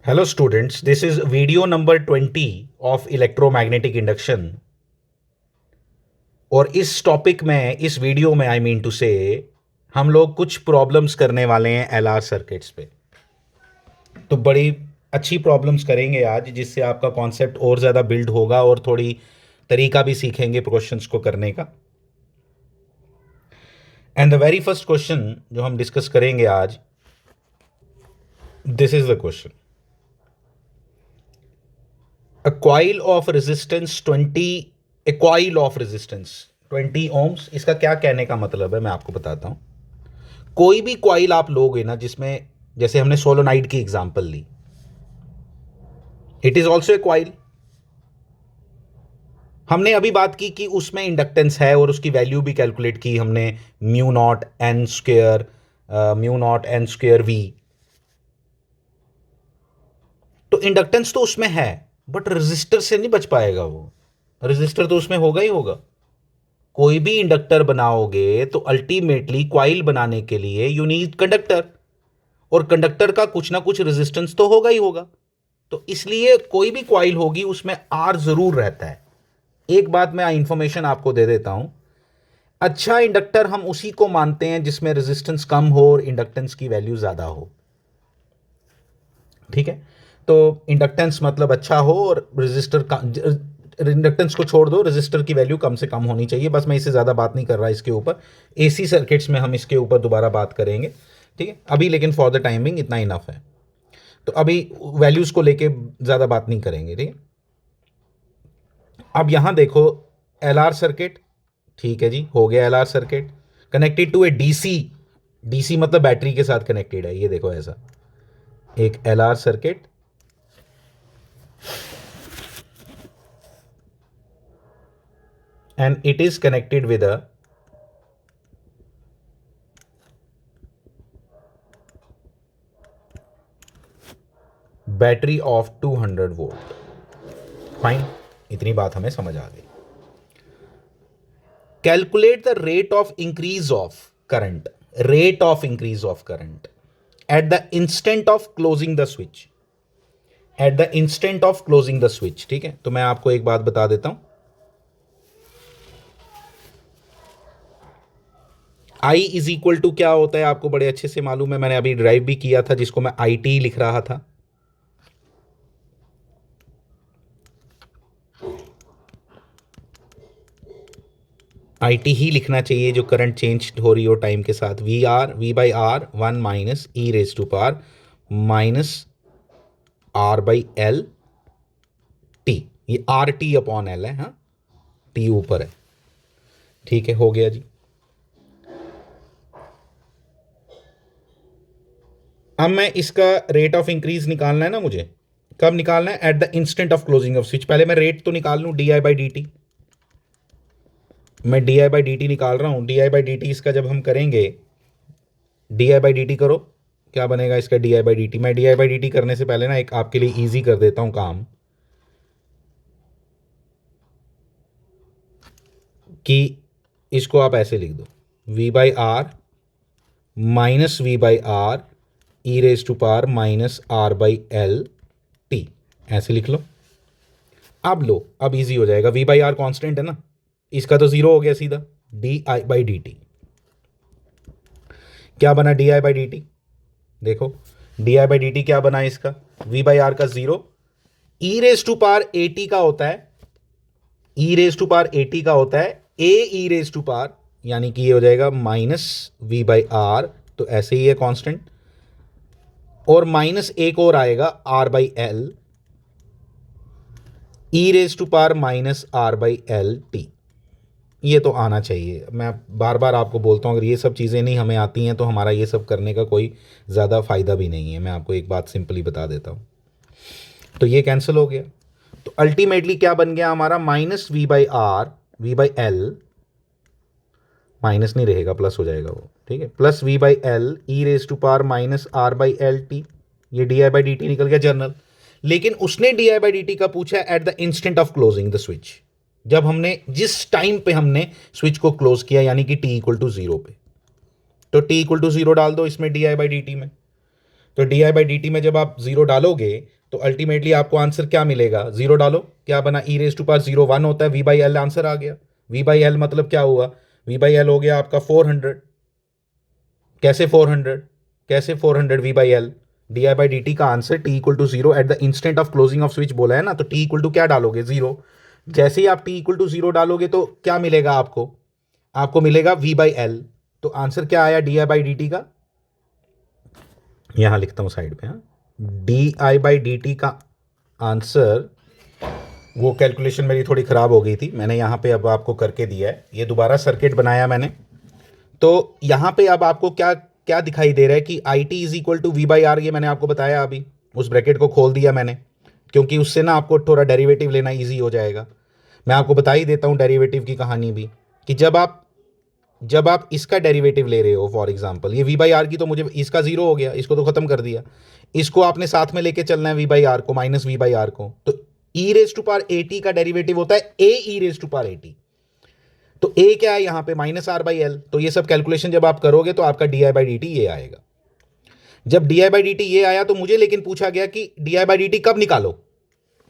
Hello students, this is video number 20 of electromagnetic induction। और इस topic में इस वीडियो में आई मीन टू से हम लोग कुछ प्रॉब्लम्स करने वाले हैं एलआर सर्किट्स पे। तो बड़ी अच्छी प्रॉब्लम्स करेंगे आज, जिससे आपका कॉन्सेप्ट और ज़्यादा बिल्ड होगा और थोड़ी तरीका भी सीखेंगे क्वेश्चंस को करने का। And the very first question जो हम डिस्कस करेंगे आज, this is the question. A coil of resistance 20 ohms, इसका क्या कहने का मतलब है मैं आपको बताता हूं। कोई भी कॉइल आप लोगे ना, जिसमें जैसे हमने सोलोनाइड की एग्जांपल ली, it is also a coil. हमने अभी बात की कि उसमें इंडक्टेंस है और उसकी वैल्यू भी कैलकुलेट की हमने, mu not an square we. तो इंडक्टेंस तो उसमें है, बट रेजिस्टर से नहीं बच पाएगा वो। रेजिस्टर तो उसमें होगा ही होगा। कोई भी इंडक्टर बनाओगे तो अल्टीमेटली कॉइल बनाने के लिए यू नीड कंडक्टर, और कंडक्टर का कुछ ना कुछ रेजिस्टेंस तो होगा ही होगा। तो इसलिए कोई भी कॉइल होगी उसमें आर जरूर रहता है। एक बात मैं इंफॉर्मेशन आपको दे देता हूं, अच्छा इंडक्टर हम उसी को मानते हैं जिसमें रेजिस्टेंस कम हो और इंडक्टेंस की वैल्यू ज्यादा हो। ठीक है, तो इंडक्टेंस मतलब अच्छा हो और रेजिस्टर का, इंडक्टेंस को छोड़ दो, रेजिस्टर की वैल्यू कम से कम होनी चाहिए। बस मैं इससे ज़्यादा बात नहीं कर रहा इसके ऊपर। एसी सर्किट्स में हम इसके ऊपर दोबारा बात करेंगे, ठीक है अभी, लेकिन फॉर द टाइमिंग इतना इनफ है। तो अभी वैल्यूज़ को लेके ज़्यादा बात नहीं करेंगे, ठीक है। अब यहां देखो, एल आर सर्किट, ठीक है जी, हो गया L R circuit connected to a DC. DC मतलब बैटरी के साथ कनेक्टेड है। ये देखो ऐसा एक L R circuit, and it is connected with a battery of 200 volt. Fine, इतनी बात हमें समझ आ गई। Calculate the rate of increase of current, rate of increase of current at the instant of closing the switch, at the instant of closing the switch. ठीक है, तो मैं आपको एक बात बता देता हूं, I इज इक्वल टू क्या होता है आपको बड़े अच्छे से मालूम है। मैंने अभी ड्राइव भी किया था, जिसको मैं IT लिख रहा था। IT ही लिखना चाहिए जो करंट चेंज हो रही हो टाइम के साथ। V/R 1 minus E raise to power minus R/L T। ये RT अपॉन L है, हाँ T ऊपर है। ठीक है, हो गया जी। अब मैं इसका रेट ऑफ इंक्रीज निकालना है ना मुझे। कब निकालना है? Eight the instant of closing of switch. पहले मैं रेट तो निकाल लूं, DI/dt। मैं DI/dt निकाल रहा हूं। DI/dt इसका जब हम करेंगे, DI/dt करो, क्या बनेगा इसका DI/dt। मैं DI/dt करने से पहले ना एक आपके लिए इजी कर देता हूं काम, कि इसको आप ऐसे लिख दो, V/R minus V/R E raise to power minus R/L T, ऐसे लिख लो। अब लो, अब इजी हो जाएगा। V/R कांस्टेंट है ना, इसका तो जीरो हो गया सीधा। DI/dt क्या बना? DI/dt देखो, DI/dt क्या बना इसका? V/R का zero, E raise to power AT का होता है, E raise to power AT का होता है A E raise to power, यानी कि ये हो जाएगा माइनस V/R, तो ऐसे ही है कांस्टेंट। और माइनस एक और आएगा R/L E raise to power minus R/L T। ये तो आना चाहिए। मैं बार बार आपको बोलता हूँ, अगर ये सब चीज़ें नहीं हमें आती हैं तो हमारा ये सब करने का कोई ज़्यादा फ़ायदा भी नहीं है। मैं आपको एक बात सिंपली बता देता हूँ। तो ये कैंसिल हो गया, तो अल्टीमेटली क्या बन गया हमारा? माइनस V/L, माइनस नहीं रहेगा, प्लस हो जाएगा वो, ठीक है, plus V/L E raise to power minus R/L T। ये DI/dt निकल गया जनरल। लेकिन उसने DI/dt का पूछा eight the instant of closing the switch, जब हमने जिस टाइम पे हमने स्विच को क्लोज किया, यानी कि T इक्वल टू जीरो पे। तो T इक्वल टू जीरो डाल दो इसमें DI/dt में। तो D I by D T में जब आप जीरो डालोगे तो अल्टीमेटली आपको आंसर क्या मिलेगा, जीरो डालो, क्या बना, E raise to power zero 1 होता है, वी बाई एल आंसर आ गया। वी बाई एल मतलब क्या हुआ, वी बाई एल हो गया आपका 400। कैसे 400, कैसे 400 V by L, D I by D T का answer T equal to zero at the instant of closing of switch बोला है ना, तो टी इक्वल टू क्या डालोगे, जीरो। जैसे ही आप टी इक्वल टू जीरो डालोगे तो क्या मिलेगा आपको, आपको मिलेगा वी बाई एल। तो आंसर क्या आया D I by D T का, यहां लिखता हूं साइड पे, हाँ, D I by D T का आंसर, वो कैलकुलेशन मेरी थोड़ी ख़राब हो गई थी, मैंने यहाँ पे अब आपको करके दिया है, ये दोबारा सर्किट बनाया मैंने। तो यहाँ पे अब आपको क्या क्या दिखाई दे रहा है कि I T is equal to V by R, ये मैंने आपको बताया अभी, उस ब्रैकेट को खोल दिया मैंने, क्योंकि उससे ना आपको थोड़ा डेरिवेटिव लेना ईजी हो जाएगा। मैं आपको बता ही देता हूँ डेरिवेटिव की कहानी भी, कि जब आप इसका डेरिवेटिव ले रहे हो, फॉर एग्जांपल ये वी बाई आर की, तो मुझे इसका जीरो हो गया, इसको तो खत्म कर दिया, इसको आपने साथ में लेके चलना है वी बाई आर को, माइनस वी बाई आर को। तो E raise to power A T का डेरिवेटिव होता है A E raise to power A T, तो ए क्या है यहां पे, माइनस आर बाई एल। तो ये सब कैलकुलेशन जब आप करोगे तो आपका D I by D T ये आएगा। जब D I by D T ये आया तो मुझे लेकिन पूछा गया कि D I by D T कब निकालो,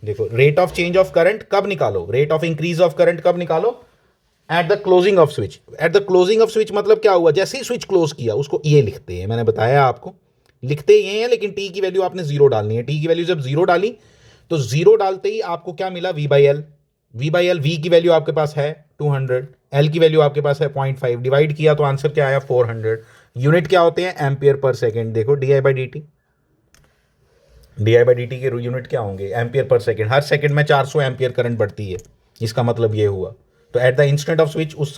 देखो rate of change of current कब निकालो, rate of increase of current कब निकालो, at the closing of switch. At the closing of switch मतलब क्या हुआ, जैसे ही स्विच क्लोज किया उसको ये लिखते हैं, मैंने बताया आपको, लिखते ये हैं, लेकिन टी की वैल्यू आपने जीरो डालनी है। टी की वैल्यू जब जीरो डाली तो जीरो डालते ही आपको क्या मिला, V by L. V by L, V की वैल्यू आपके पास है 200, एल की वैल्यू आपके पास है 0.5, डिवाइड किया तो आंसर क्या आया 400। यूनिट क्या होते हैं, एम्पियर पर सेकेंड। देखो D I by D T, D I by D T के यूनिट क्या होंगे, एम्पियर पर सेकेंड। हर सेकेंड में 400 एम्पियर करंट बढ़ती है, इसका मतलब ये हुआ। तो eight the instant off switch उस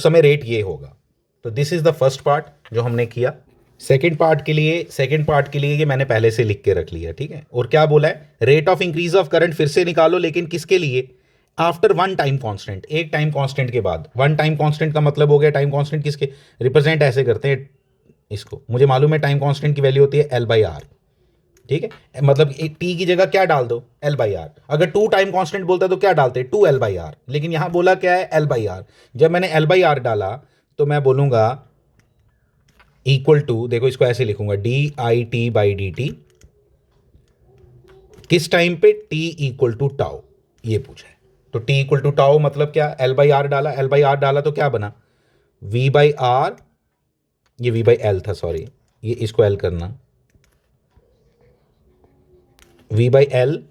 समय रेट ये होगा। तो this is the first part जो हमने किया। सेकेंड पार्ट के लिए ये मैंने पहले से लिख के रख लिया, ठीक है। और क्या बोला है, rate of increase of current फिर से निकालो, लेकिन किसके लिए, आफ्टर वन टाइम कांस्टेंट, एक टाइम कांस्टेंट के बाद। वन टाइम कांस्टेंट का मतलब हो गया, टाइम कांस्टेंट किसके रिप्रेजेंट ऐसे करते हैं इसको, मुझे मालूम है टाइम कांस्टेंट की वैल्यू होती है एल बाई आर, ठीक है। मतलब टी की जगह क्या डाल दो, एल बाई आर। अगर टू टाइम कांस्टेंट बोलता है तो क्या डालते, टू एल बाई आर, लेकिन यहां बोला क्या है, एल बाई आर। जब मैंने एल बाई आर डाला तो मैं बोलूंगा इक्वल टू, देखो इसको ऐसे लिखूंगा, D I T by D T, किस टाइम पे, टी इक्वल टू टाउ, ये पूछा है। तो टी इक्वल टू टाउ मतलब क्या, एल बाई आर डाला, एल बाई आर डाला तो क्या बना, वी बाई आर, ये वी बाई एल था, सॉरी, ये इसको एल करना, V by L,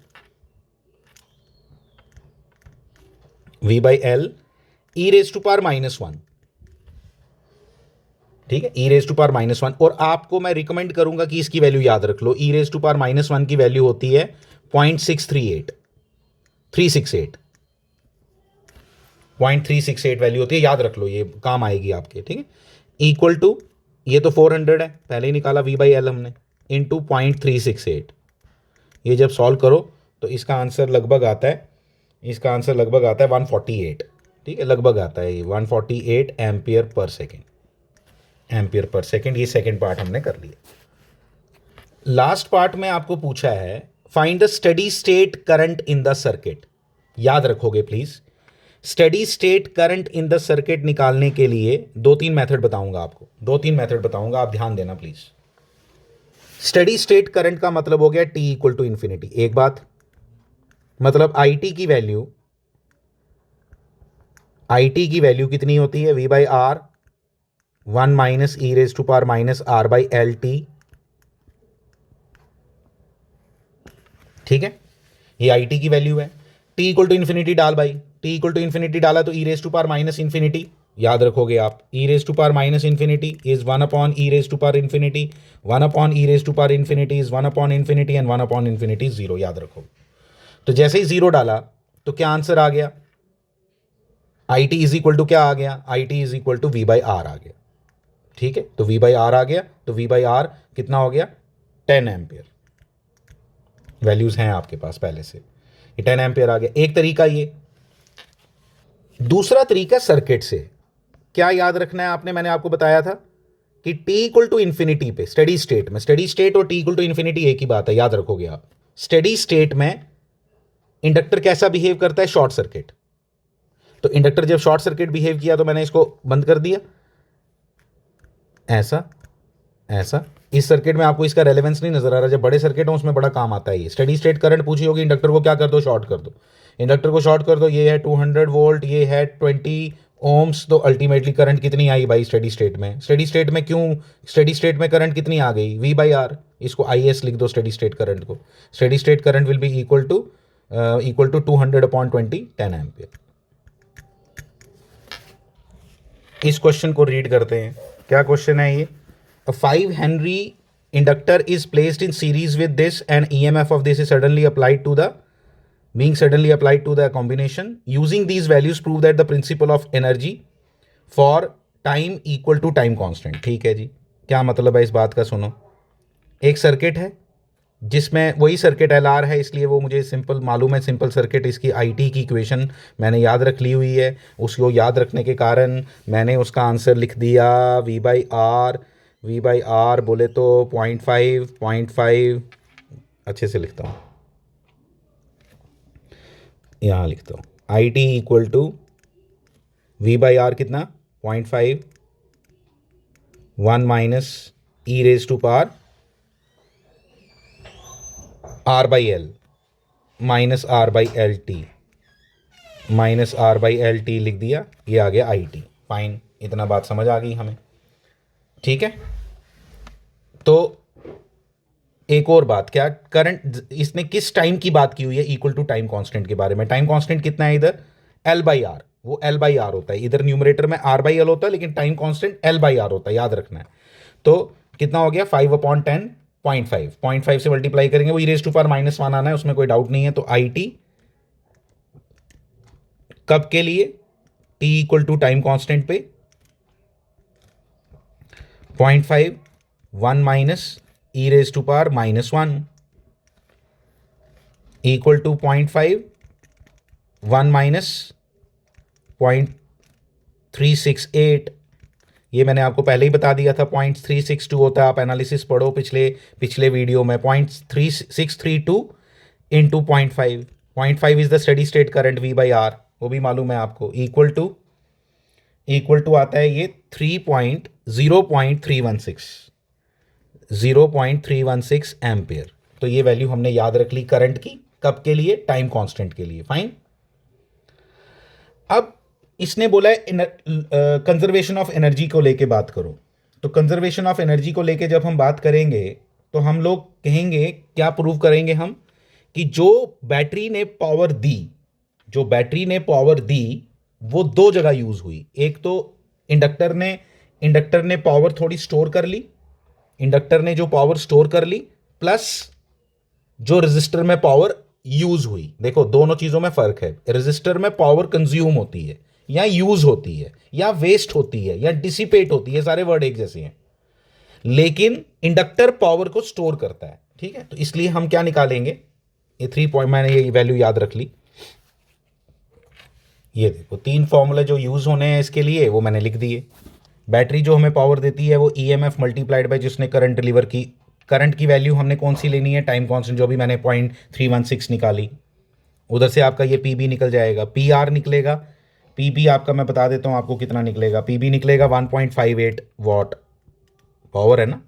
V by L E raise to power -1, ठीक है, ई रेज टू पावर -1। और आपको मैं रिकमेंड करूंगा कि इसकी वैल्यू याद रख लो, ई रेज टू पावर -1 की वैल्यू होती है 0.638, 368, 0.368 वैल्यू होती है, याद रख लो, ये काम आएगी आपके, ठीक है। इक्वल टू, ये तो 400 है, पहले ही निकाला वी बाई एल हमने, इंटू 0.368। ये जब सॉल्व करो तो इसका आंसर लगभग आता है, 148, ठीक है, लगभग आता है ये 148 ampere per second, ampere per second. ये सेकेंड पार्ट हमने कर लिया। लास्ट पार्ट में आपको पूछा है find the steady state current in the circuit. याद रखोगे please, steady state current in the circuit निकालने के लिए 2-3 मेथड बताऊंगा आपको, 2-3 मेथड बताऊंगा, आप ध्यान देना प्लीज। स्टेडी स्टेट करंट का मतलब हो गया टी इक्वल टू इंफिनिटी। एक बात, मतलब आई टी की वैल्यू कितनी होती है, V by R 1 minus E raise to power minus R by L T, ठीक है, ये आई टी की वैल्यू है। टी इक्वल टू इन्फिनिटी डाल भाई, टी इक्वल टू इन्फिनिटी डाला तो E raise to power minus infinity, याद रखोगे आप, E raise to power minus infinity is 1 upon E raise to power infinity, 1 upon E raise to power infinity is 1 upon infinity, and 1 upon infinity 0, याद रखो। तो जैसे ही 0 डाला तो क्या आंसर आ गया, I T is equal to क्या आ गया, I T is equal to V by R आ गया, ठीक है। तो वी बाई आर आ गया, तो वी बाई आर कितना हो गया, 10 एम्पियर। वैल्यूज हैं आपके पास पहले से, ये 10 एम्पियर आ गया, एक तरीका ये। दूसरा तरीका सर्किट से क्या याद रखना है आपने, मैंने आपको बताया था कि टी इक्वल टू इन्फिनिटी पे, स्टेडी स्टेट में, स्टेडी स्टेट और टी इक्वल टू इन्फिनिटी एक ही बात है, याद रखोगे आप। स्टेडी स्टेट में इंडक्टर कैसा बिहेव करता है, शॉर्ट सर्किट। तो इंडक्टर जब शॉर्ट सर्किट बिहेव किया तो मैंने इसको बंद कर दिया ऐसा, ऐसा। इस सर्किट में आपको इसका रेलेवेंस नहीं नजर आ रहा, जब बड़े सर्किट हो उसमें बड़ा काम आता है ये। स्टेडी स्टेट करंट पूछी होगी, इंडक्टर को क्या कर दो, शॉर्ट कर दो। इंडक्टर को शॉर्ट कर दो, ये है 200 वोल्ट, ये है 20 ओम्स, तो अल्टीमेटली करंट कितनी आई भाई स्टेडी स्टेट में? स्टेडी स्टेट में क्यों, स्टेडी स्टेट में करंट कितनी आ गई? V by R. इसको IS लिख दो स्टेडी स्टेट करंट को। Steady state current will be equal to 200/20 10 ampere. इस क्वेश्चन को रीड करते हैं। क्या क्वेश्चन है ये? A 5 Henry inductor is placed in series with this and EMF of this is suddenly applied to the combination. Using these values prove that the principle of energy for time equal to time constant. ठीक है जी, क्या मतलब है इस बात का? सुनो, एक सर्किट है जिसमें वही सर्किट LR है, इसलिए वो मुझे सिंपल मालूम है, सिंपल सर्किट। इसकी IT की इक्वेशन मैंने याद रख ली हुई है। उसको याद रखने के कारण मैंने उसका आंसर लिख दिया V बाई आर बोले तो 0.5 अच्छे से लिखता हूँ, यहाँ लिखता हूँ। IT equal to V by R कितना? 0.5 1 minus E raise to power R by L minus R by L T लिख दिया, ये आ गया IT। फाइन, इतना बात समझ आ गई हमें, ठीक है। तो एक और बात, क्या करंट, इसने किस टाइम की बात की हुई है इक्वल टू टाइम कांस्टेंट के बारे में? टाइम कांस्टेंट कितना है इधर? L बाई आर, वो L बाई आर होता है। इधर न्यूमरेटर में R बाई एल होता है, लेकिन time constant L by R होता है, याद रखना है। तो कितना हो गया? 5/10 0.5 से मल्टीप्लाई करेंगे, वो e⁻⁻1 आना है, उसमें कोई डाउट नहीं है। तो IT कब के लिए? T equal to time constant पे 0.5 1 minus e⁻⁻1 equal to 0.5 1 minus 0.368। ये मैंने आपको पहले ही बता दिया था, 0.362 होता है। आप एनालिसिस पढ़ो पिछले वीडियो में। 0.3632 into 0.5 is the steady state current V by R, वो भी मालूम है आपको। इक्वल टू आता है ये 0.316 एम्पियर। तो ये वैल्यू हमने याद रख ली करंट की, कब के लिए? टाइम कांस्टेंट के लिए। फाइन। अब इसने बोला है कंजर्वेशन ऑफ एनर्जी को लेके बात करो। तो कंजर्वेशन ऑफ एनर्जी को लेके जब हम बात करेंगे तो हम लोग कहेंगे, क्या प्रूव करेंगे हम, कि जो बैटरी ने पावर दी वो दो जगह यूज हुई। एक तो इंडक्टर ने पावर थोड़ी स्टोर कर ली, इंडक्टर ने जो पावर स्टोर कर ली, प्लस जो रेजिस्टर में पावर यूज हुई। देखो दोनों चीजों में फर्क है। रेजिस्टर में पावर कंज्यूम होती है, या यूज होती है, या वेस्ट होती है, या डिसिपेट होती है, सारे वर्ड एक जैसे हैं। लेकिन इंडक्टर पावर को स्टोर करता है, ठीक है। तो इसलिए हम क्या निकालेंगे, ये 3 पॉइंट, मैंने ये वैल्यू याद रख ली। ये देखो 3 फॉर्मूले जो यूज होने हैं इसके लिए, वो मैंने लिख दिए। बैटरी जो हमें पावर देती है वो EMF मल्टीप्लाइड बाय जिसने करंट डिलीवर की। करंट की वैल्यू हमने कौन सी लेनी है? टाइम कांस्टेंट, जो भी मैंने 0.316 निकाली। उधर से आपका ये PB निकल जाएगा, PR निकलेगा। PB आपका मैं बता देता हूँ आपको कितना निकलेगा। PB निकलेगा 1.58 वॉट, पावर है ना,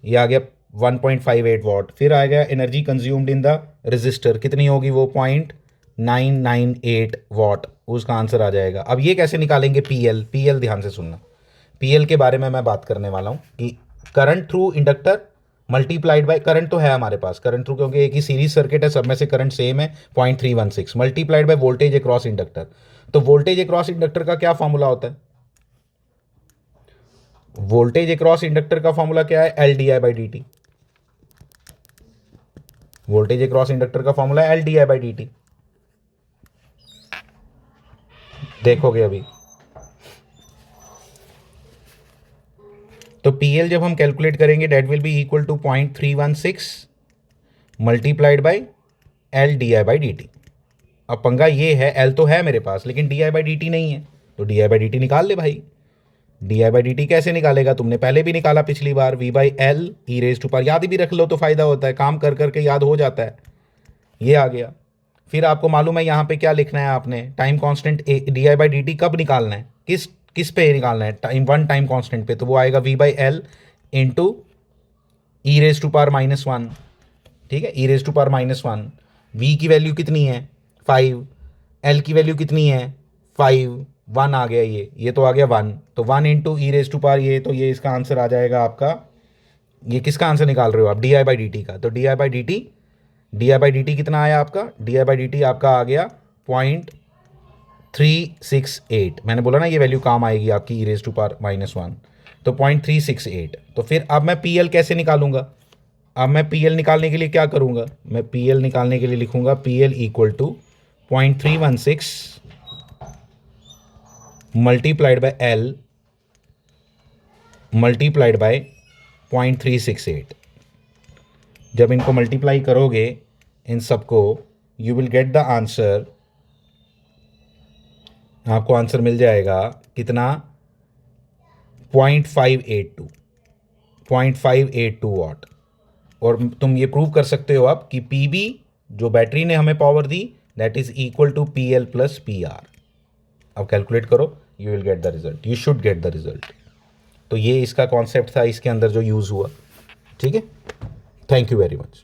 ये आ गया 1.58 वॉट। फिर आएगा energy consumed in the register, कितनी होगी वो? 0.998 वॉट, उसका आंसर आ जाएगा। अब ये कैसे निकालेंगे? PL ध्यान से सुनना। PL के बारे में मैं बात करने वाला हूँ कि current through inductor multiplied by, current तो है हमारे पास, करंट थ्रू क्योंकि एक ही सीरीज सर्किट है, सब में से करंट सेम है 0.316, multiplied by voltage across inductor. तो वोल्टेज अक्रॉस इंडक्टर का क्या फॉर्मूला होता है? वोल्टेज अक्रॉस इंडक्टर का फॉर्मूला क्या है? LdI/dt। वोल्टेज अक्रॉस इंडक्टर का फॉर्मूला है LdI/dt। देखोगे अभी। तो PL जब हम कैलकुलेट करेंगे, that will be equal to 0.316 multiplied by LdI/dt। अब पंगा ये है, L तो है मेरे पास लेकिन dI/dt नहीं है, तो dI/dt निकाल ले भाई। dI/dt कैसे निकालेगा? तुमने पहले भी निकाला पिछली बार, V बाई एल e⁻⁻, याद भी रख लो तो फायदा होता है, काम कर करके याद हो जाता है। ये आ गया। फिर आपको मालूम है यहाँ पे क्या लिखना है आपने? टाइम कांस्टेंट dI/dt कब निकालना है, किस पे निकालना है? टाइम कांस्टेंट पे, तो वो आएगा V by L into E raise to power -1, ठीक है, E raise to power -1। v की वैल्यू कितनी है 5, l की वैल्यू कितनी है 5, 1 आ गया, ये तो आ गया 1, तो 1 into E raise to power ये, तो ये इसका आंसर आ जाएगा आपका, ये किसका आंसर निकाल रहे हो आप, di/dt का, तो di/dt कितना आया आपका, di/dt आपका आ गया 0.368। मैंने बोला ना ये वैल्यू काम आएगी आपकी ई रेज टू पावर -1, तो 0.368। तो फिर अब मैं PL कैसे निकालूंगा, अब मैं PL निकालने के लिए क्या करूंगा, मैं PL निकालने के लिए लिखूंगा PL equal to 0.316 multiplied by L multiplied by 0.368। जब इनको मल्टीप्लाई करोगे इन सबको, you will get the answer, आपको आंसर मिल जाएगा कितना 0.582 वाट। और तुम ये प्रूव कर सकते हो आप कि PB जो बैटरी ने हमें पावर दी that is equal to PL plus PR। अब कैलकुलेट करो, you will get the result, you should get the result. तो ये इसका कॉन्सेप्ट था, इसके अंदर जो यूज़ हुआ, ठीक है। Thank you very much.